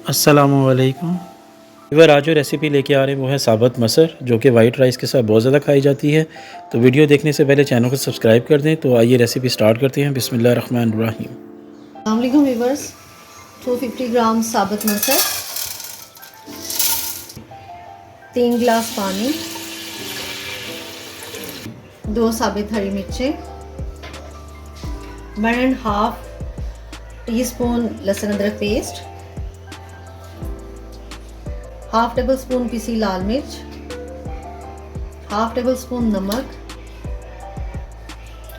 अस्सलामुअलैकुम। इवर आज जो रेसिपी लेके आ रहे हैं वो है साबुत मसर, जो कि वाइट राइस के साथ बहुत ज़्यादा खाई जाती है। तो वीडियो देखने से पहले चैनल को सब्सक्राइब कर दें। तो आइए रेसिपी स्टार्ट करते हैं। बिस्मिल्लाहिर्रहमानिर्रहीम। अस्सलामुअलैकुम व्यूअर्स। 250 ग्राम साबुत मसर, 3 गिलास पानी, 2 साबित हरी मिर्चें, 1.5 टीस्पून लहसुन अदरक पेस्ट, 1/2 टेबल स्पून पिसी लाल मिर्च, 1/2 टेबल स्पून नमक,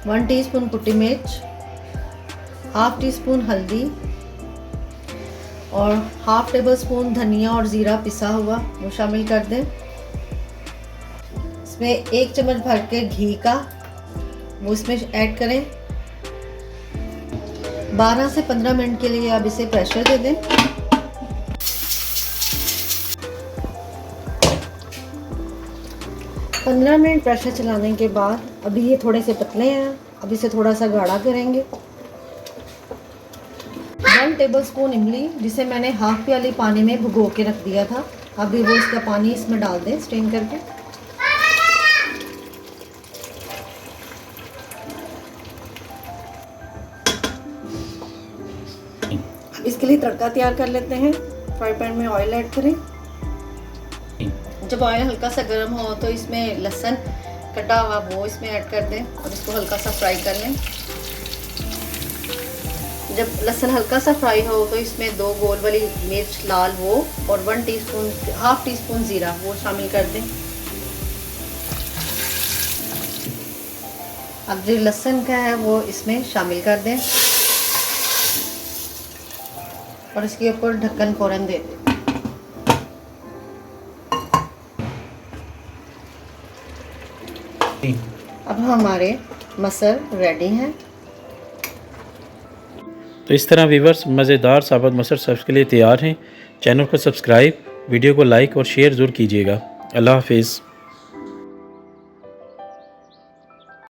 1 टीस्पून कुटी मिर्च, 1/2 टीस्पून हल्दी और 1/2 टेबल स्पून धनिया और ज़ीरा पिसा हुआ वो शामिल कर दें। इसमें 1 चम्मच भर के घी का वो इसमें ऐड करें। 12 से 15 मिनट के लिए आप इसे प्रेशर दे दें। पंद्रह मिनट प्रेशर चलाने के बाद अभी ये थोड़े से पतले हैं, अब इसे थोड़ा सा गाढ़ा करेंगे। 1 टेबल स्पून इमली, जिसे मैंने हाफ प्याली पानी में भिगो के रख दिया था, अभी वो इसका पानी इसमें डाल दें स्ट्रेन करके। अब इसके लिए तड़का तैयार कर लेते हैं। फ्राई पैन में ऑयल ऐड करें। जब ऑयल हल्का सा गर्म हो तो इसमें लहसुन कटा हुआ वो इसमें ऐड कर दें और इसको हल्का सा फ्राई कर लें। जब लहसुन हल्का सा फ्राई हो तो इसमें 2 गोल वाली मिर्च लाल वो और 1/2 टीस्पून ज़ीरा वो शामिल कर दें। अब जो लहसुन का है वो इसमें शामिल कर दें और इसके ऊपर ढक्कन फौरन दे दें। अब हमारे मसर रेडी हैं। तो इस तरह व्यूअर्स मज़ेदार साबुत मसर सर्व के लिए तैयार हैं। चैनल को सब्सक्राइब, वीडियो को लाइक और शेयर ज़रूर कीजिएगा। अल्लाह हाफिज़।